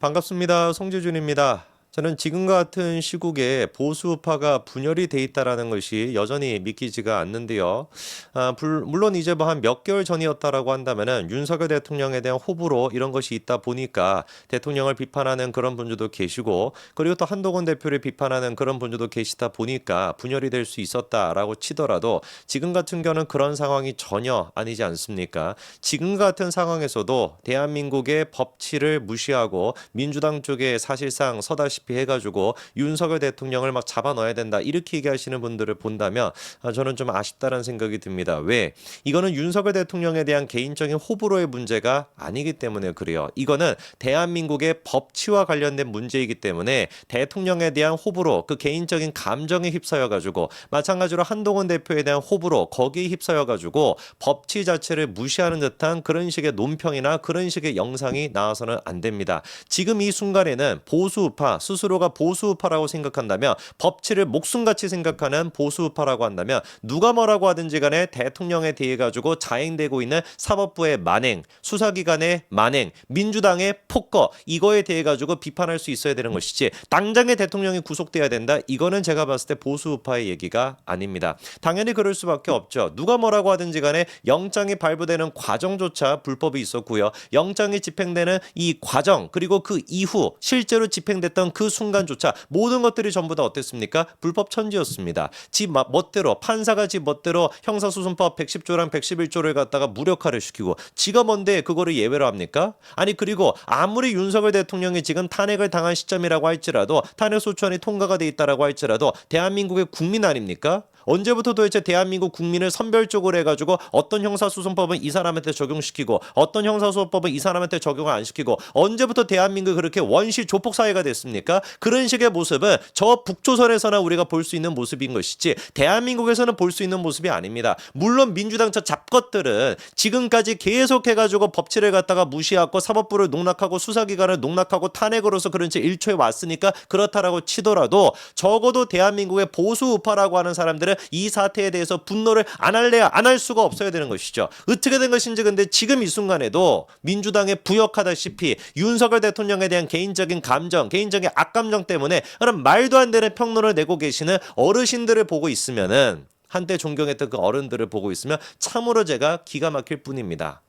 반갑습니다. 송지준입니다. 저는 지금과 같은 시국에 보수파가 분열이 돼 있다라는 것이 여전히 믿기지가 않는데요. 물론 이제 뭐 한 몇 개월 전이었다라고 한다면은 윤석열 대통령에 대한 호불호 이런 것이 있다 보니까 대통령을 비판하는 그런 분들도 계시고, 그리고 또 한동훈 대표를 비판하는 그런 분들도 계시다 보니까 분열이 될 수 있었다라고 치더라도, 지금 같은 경우는 그런 상황이 전혀 아니지 않습니까? 지금 같은 상황에서도 대한민국의 법치를 무시하고 민주당 쪽에 사실상 서다시피 해가지고 윤석열 대통령을 막 잡아 넣어야 된다 이렇게 얘기하시는 분들을 본다면 저는 좀 아쉽다는 생각이 듭니다. 왜? 이거는 윤석열 대통령에 대한 개인적인 호불호의 문제가 아니기 때문에 그래요. 이거는 대한민국의 법치와 관련된 문제이기 때문에 대통령에 대한 호불호, 그 개인적인 감정에 휩싸여가지고, 마찬가지로 한동훈 대표에 대한 호불호 거기에 휩싸여가지고 법치 자체를 무시하는 듯한 그런 식의 논평이나 그런 식의 영상이 나와서는 안 됩니다. 지금 이 순간에는 보수우파, 스스로가 보수우파라고 생각한다면, 법치를 목숨같이 생각하는 보수우파라고 한다면, 누가 뭐라고 하든지 간에 대통령에 대해 가지고 자행되고 있는 사법부의 만행, 수사기관의 만행, 민주당의 폭거, 이거에 대해 가지고 비판할 수 있어야 되는 것이지, 당장에 대통령이 구속돼야 된다, 이거는 제가 봤을 때 보수우파의 얘기가 아닙니다. 당연히 그럴 수밖에 없죠. 누가 뭐라고 하든지 간에 영장이 발부되는 과정조차 불법이 있었고요. 영장이 집행되는 이 과정, 그리고 그 이후 실제로 집행됐던 그 순간조차 모든 것들이 전부 다 어땠습니까? 불법 천지였습니다. 지 멋대로, 판사가 지 멋대로 형사소송법 110조랑 111조를 갖다가 무력화를 시키고, 지가 뭔데 그거를 예외로 합니까? 아니, 그리고 아무리 윤석열 대통령이 지금 탄핵을 당한 시점이라고 할지라도, 탄핵소추안이 통과가 돼 있다라고 할지라도 대한민국의 국민 아닙니까? 언제부터 도대체 대한민국 국민을 선별적으로 해가지고 어떤 형사소송법은 이 사람한테 적용시키고 어떤 형사소송법은 이 사람한테 적용을 안 시키고, 언제부터 대한민국이 그렇게 원시 조폭 사회가 됐습니까? 그런 식의 모습은 저 북조선에서나 우리가 볼 수 있는 모습인 것이지, 대한민국에서는 볼 수 있는 모습이 아닙니다. 물론 민주당 저 잡것들은 지금까지 계속해가지고 법치를 갖다가 무시하고 사법부를 농락하고 수사기관을 농락하고 탄핵으로서 그런 채 1초에 왔으니까 그렇다라고 치더라도, 적어도 대한민국의 보수 우파라고 하는 사람들은 이 사태에 대해서 분노를 안 할래야 안 할 수가 없어야 되는 것이죠. 어떻게 된 것인지, 근데 지금 이 순간에도 민주당에 부역하다시피 윤석열 대통령에 대한 개인적인 감정, 개인적인 악감정 때문에 그런 말도 안 되는 평론을 내고 계시는 어르신들을 보고 있으면은, 한때 존경했던 그 어른들을 보고 있으면 참으로 제가 기가 막힐 뿐입니다.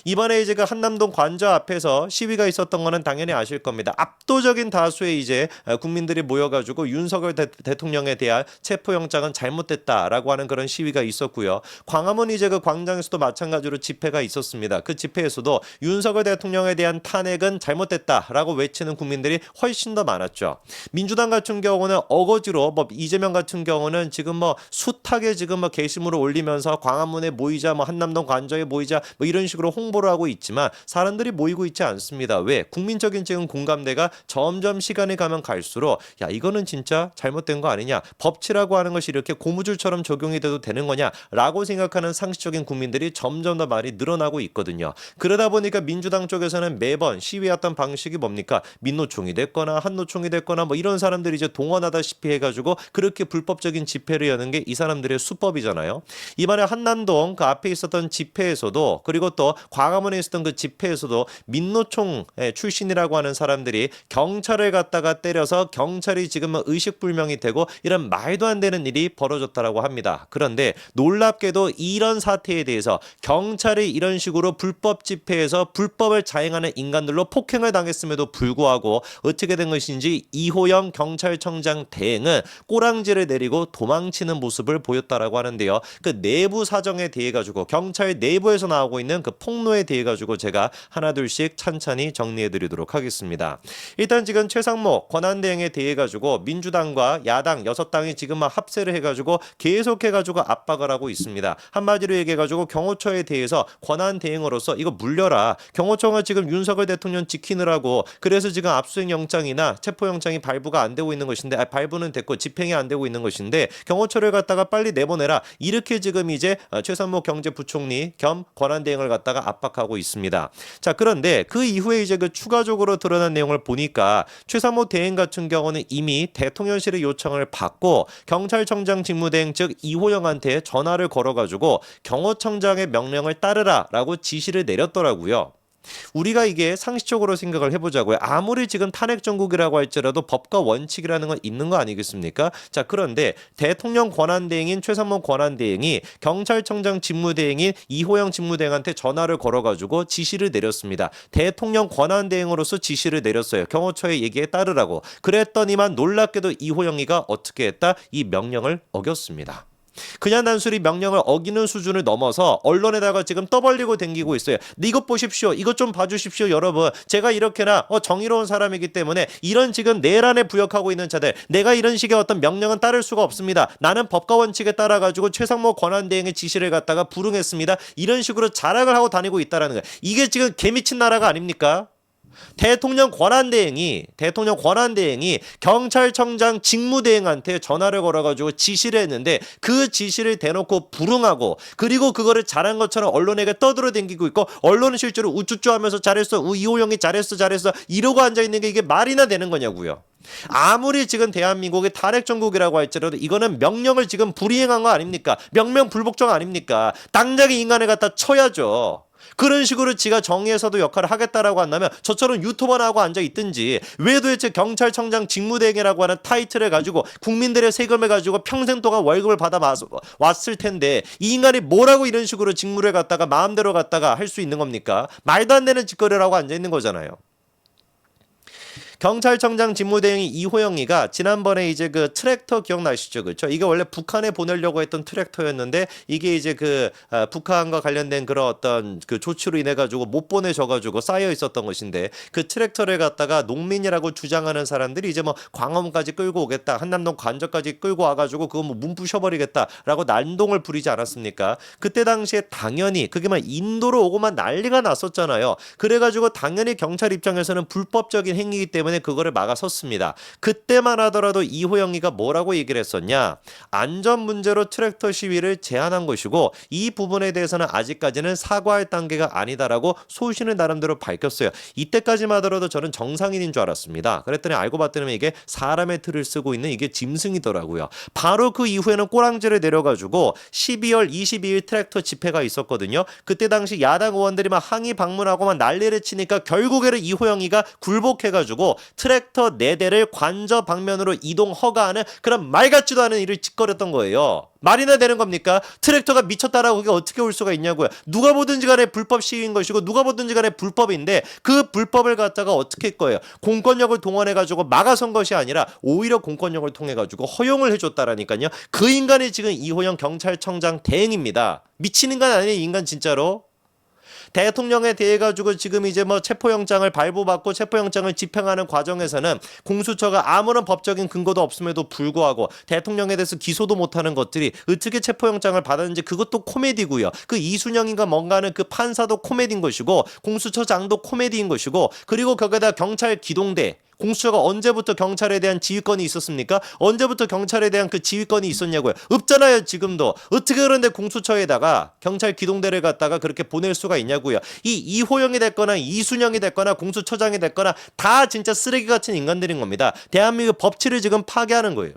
이번에 이제 그 한남동 관저 앞에서 시위가 있었던 거는 당연히 아실 겁니다. 압도적인 다수의 이제 국민들이 모여가지고 윤석열 대통령에 대한 체포영장은 잘못됐다라고 하는 그런 시위가 있었고요. 광화문 이제 그 광장에서도 마찬가지로 집회가 있었습니다. 그 집회에서도 윤석열 대통령에 대한 탄핵은 잘못됐다라고 외치는 국민들이 훨씬 더 많았죠. 민주당 같은 경우는 어거지로, 뭐 이재명 같은 경우는 지금 뭐 숱하게 지금 뭐 게시물을 올리면서 광화문에 모이자, 뭐 한남동 관저에 모이자, 뭐 이런 식으로 홍보를 하고 있지만 사람들이 모이고 있지 않습니다. 왜? 국민적인 지금 공감대가 점점 시간이 가면 갈수록, 야, 이거는 진짜 잘못된 거 아니냐, 법치라고 하는 것이 이렇게 고무줄처럼 적용이 돼도 되는 거냐라고 생각하는 상식적인 국민들이 점점 더 많이 늘어나고 있거든요. 그러다 보니까 민주당 쪽에서는 매번 시위했던 방식이 뭡니까? 민노총이 됐거나 한노총이 됐거나 뭐 이런 사람들이 이제 동원하다시피 해가지고 그렇게 불법적인 집회를 여는 게 이 사람들의 수법이잖아요. 이번에 한남동 그 앞에 있었던 집회에서도, 그리고 또 광화문에 있었던 그 집회에서도 민노총 출신이라고 하는 사람들이 경찰을 갖다가 때려서 경찰이 지금 의식불명이 되고, 이런 말도 안 되는 일이 벌어졌다라고 합니다. 그런데 놀랍게도 이런 사태에 대해서 경찰이 이런 식으로 불법 집회에서 불법을 자행하는 인간들로 폭행을 당했음에도 불구하고 어떻게 된 것인지, 이호영 경찰청장 대행은 꼬랑지를 내리고 도망치는 모습을 보였다라고 하는데요. 그 내부 사정에 대해 가지고, 경찰 내부에서 나오고 있는 그 폭로에 대해 가지고 제가 하나둘씩 찬찬히 정리해 드리도록 하겠습니다. 일단 지금 최상목 권한대행에 대해 가지고 민주당과 야당 6당이 지금 막 합세를 해 가지고 계속해 가지고 압박을 하고 있습니다. 한마디로 얘기해 가지고 경호처에 대해서 권한대행으로서 이거 물려라. 경호처가 지금 윤석열 대통령 지키느라고, 그래서 지금 압수수색 영장이나 체포영장이 발부가 안 되고 있는 것인데, 발부는 됐고 집행이 안 되고 있는 것인데 경호처를 갖다가 빨리 내보내라. 이렇게 지금 이제 최상목 경제부총리 겸 권한대행을 갖다가 압박하고 있습니다. 자, 그런데 그 이후에 이제 그 추가적으로 드러난 내용을 보니까, 최상목 대행 같은 경우는 이미 대통령실의 요청을 받고 경찰청장 직무대행 즉 이호영한테 전화를 걸어가지고 경호청장의 명령을 따르라라고 지시를 내렸더라고요. 우리가 이게 상식적으로 생각을 해보자고요. 아무리 지금 탄핵 정국이라고 할지라도 법과 원칙이라는 건 있는 거 아니겠습니까? 자, 그런데 대통령 권한대행인 최상목 권한대행이 경찰청장 직무대행인 이호영 직무대행한테 전화를 걸어가지고 지시를 내렸습니다. 대통령 권한대행으로서 지시를 내렸어요. 경호처의 얘기에 따르라고. 그랬더니만 놀랍게도 이호영이가 어떻게 했다? 이 명령을 어겼습니다. 그냥 단순히 명령을 어기는 수준을 넘어서 언론에다가 지금 떠벌리고 댕기고 있어요. 근데 이것 보십시오. 이것 좀 봐주십시오, 여러분. 제가 이렇게나 정의로운 사람이기 때문에 이런 지금 내란에 부역하고 있는 자들, 내가 이런 식의 어떤 명령은 따를 수가 없습니다. 나는 법과 원칙에 따라가지고 최상목 권한대행의 지시를 갖다가 불응했습니다. 이런 식으로 자랑을 하고 다니고 있다는 거예요. 이게 지금 개미친 나라가 아닙니까? 대통령 권한대행이 경찰청장 직무대행한테 전화를 걸어가지고 지시를 했는데 그 지시를 대놓고 불응하고 그리고 그거를 잘한 것처럼 언론에게 떠들어댕기고 있고 언론은 실제로 우쭈쭈하면서 잘했어, 이호영이 잘했어 이러고 앉아있는 게 이게 말이나 되는 거냐고요. 아무리 지금 대한민국이 탄핵 정국이라고 할지라도 이거는 명령을 지금 불이행한 거 아닙니까? 명명불복종 아닙니까? 당장에 인간을 갖다 쳐야죠. 그런 식으로 지가 정의에서도 역할을 하겠다라고 한다면 저처럼 유튜버나 하고 앉아있든지 왜 도대체 경찰청장 직무대행이라고 하는 타이틀을 가지고 국민들의 세금을 가지고 평생 동안 월급을 받아 왔을 텐데 이 인간이 뭐라고 이런 식으로 직무를 갖다가 마음대로 갖다가 할 수 있는 겁니까? 말도 안 되는 짓거리를 하고 앉아있는 거잖아요. 경찰청장 직무대행이 이호영이가 지난번에 이제 그 트랙터 기억나시죠? 그렇죠? 이게 원래 북한에 보내려고 했던 트랙터였는데 이게 이제 그 북한과 관련된 그런 어떤 그 조치로 인해 가지고 못 보내져 가지고 쌓여 있었던 것인데 그 트랙터를 갖다가 농민이라고 주장하는 사람들이 이제 뭐 광화문까지 끌고 오겠다, 한남동 관저까지 끌고 와가지고 그거 뭐 문 부셔버리겠다라고 난동을 부리지 않았습니까? 그때 당시에 당연히 그게 막 인도로 오고만 난리가 났었잖아요. 그래가지고 당연히 경찰 입장에서는 불법적인 행위이기 때문에 그거를 막아섰습니다. 그때만 하더라도 이호영이가 뭐라고 얘기를 했었냐? 안전 문제로 트랙터 시위를 제한한 것이고 이 부분에 대해서는 아직까지는 사과할 단계가 아니다라고 소신을 나름대로 밝혔어요. 이때까지만 하더라도 저는 정상인인 줄 알았습니다. 그랬더니 알고 봤더니 이게 사람의 틀을 쓰고 있는 이게 짐승이더라고요. 바로 그 이후에는 꼬랑지를 내려가지고 12월 22일 트랙터 집회가 있었거든요. 그때 당시 야당 의원들이 막 항의 방문하고 막 난리를 치니까 결국에는 이호영이가 굴복해가지고 트랙터 4대를 관저 방면으로 이동 허가하는 그런 말 같지도 않은 일을 짓거렸던 거예요. 말이나 되는 겁니까? 트랙터가 미쳤다라고 그게 어떻게 올 수가 있냐고요. 누가 보든지 간에 불법 시위인 것이고 누가 보든지 간에 불법인데 그 불법을 갖다가 어떻게 할 거예요? 공권력을 동원해가지고 막아선 것이 아니라 오히려 공권력을 통해가지고 허용을 해줬다라니까요. 그 인간이 지금 이호영 경찰청장 대행입니다. 미친 인간 아니에요, 인간 진짜로? 대통령에 대해 가지고 지금 이제 뭐 체포영장을 발부받고 체포영장을 집행하는 과정에서는 공수처가 아무런 법적인 근거도 없음에도 불구하고 대통령에 대해서 기소도 못하는 것들이 어떻게 체포영장을 받았는지 그것도 코미디고요. 그 이순영인가 뭔가 하는 그 판사도 코미디인 것이고 공수처장도 코미디인 것이고 그리고 거기다 경찰 기동대 공수처가 언제부터 경찰에 대한 지휘권이 있었습니까? 언제부터 경찰에 대한 그 지휘권이 있었냐고요. 없잖아요, 지금도. 어떻게 그런데 공수처에다가 경찰 기동대를 갖다가 그렇게 보낼 수가 있냐고요. 이 이호영이 됐거나 이순영이 됐거나 공수처장이 됐거나 다 진짜 쓰레기 같은 인간들인 겁니다. 대한민국 법치를 지금 파괴하는 거예요.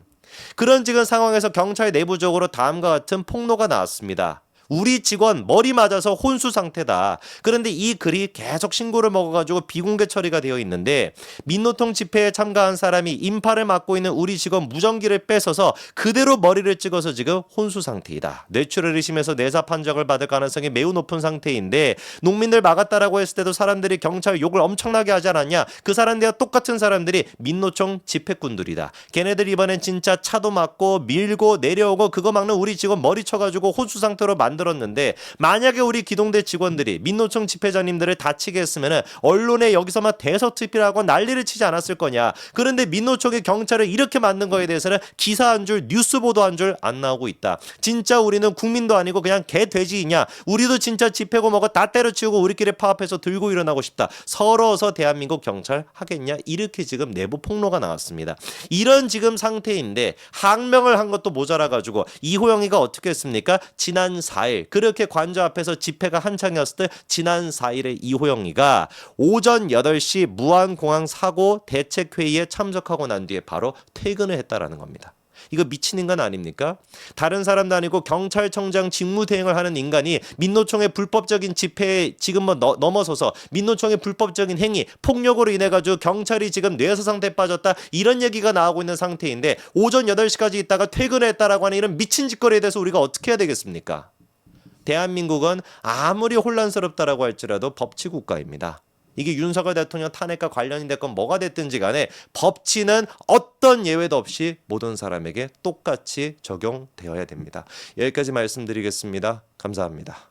그런 지금 상황에서 경찰 내부적으로 다음과 같은 폭로가 나왔습니다. 우리 직원 머리 맞아서 혼수 상태다. 그런데 이 글이 계속 신고를 먹어가지고 비공개 처리가 되어 있는데 민노통 집회에 참가한 사람이 인파를 맡고 있는 우리 직원 무전기를 뺏어서 그대로 머리를 찍어서 지금 혼수 상태이다. 뇌출을 의심해서 내사 판정을 받을 가능성이 매우 높은 상태인데 농민들 막았다라고 했을 때도 사람들이 경찰 욕을 엄청나게 하지 않았냐. 그 사람들과 똑같은 사람들이 민노총 집회꾼들이다. 걔네들 이번엔 진짜 차도 막고 밀고 내려오고 그거 막는 우리 직원 머리 쳐가지고 혼수 상태로 만들었는데 만약에 우리 기동대 직원들이 민노총 집회장님들을 다치게 했으면 언론에 여기서만 대서특필하고 난리를 치지 않았을 거냐. 그런데 민노총이 경찰을 이렇게 만든 거에 대해서는 기사 한 줄 뉴스 보도 한 줄 안 나오고 있다. 진짜 우리는 국민도 아니고 그냥 개돼지이냐. 우리도 진짜 집회고 뭐가 다 때려치우고 우리끼리 파업해서 들고 일어나고 싶다. 서러워서 대한민국 경찰 하겠냐. 이렇게 지금 내부 폭로가 나왔습니다. 이런 지금 상태인데 항명을 한 것도 모자라가지고 이호영이가 어떻게 했습니까? 지난 4일 그렇게 관저 앞에서 집회가 한창이었을 때 지난 4일에 이호영이가 오전 8시 무안공항 사고 대책회의에 참석하고 난 뒤에 바로 퇴근을 했다라는 겁니다. 이거 미친 인간 아닙니까? 다른 사람도 아니고 경찰청장 직무대행을 하는 인간이 민노총의 불법적인 집회에 지금 넘어서서 민노총의 불법적인 행위, 폭력으로 인해 가지고 경찰이 지금 뇌사 상태에 빠졌다 이런 얘기가 나오고 있는 상태인데 오전 8시까지 있다가 퇴근했다라고 하는 이런 미친 짓거리에 대해서 우리가 어떻게 해야 되겠습니까? 대한민국은 아무리 혼란스럽다라고 할지라도 법치국가입니다. 이게 윤석열 대통령 탄핵과 관련이 됐건 뭐가 됐든지 간에 법치는 어떤 예외도 없이 모든 사람에게 똑같이 적용되어야 됩니다. 여기까지 말씀드리겠습니다. 감사합니다.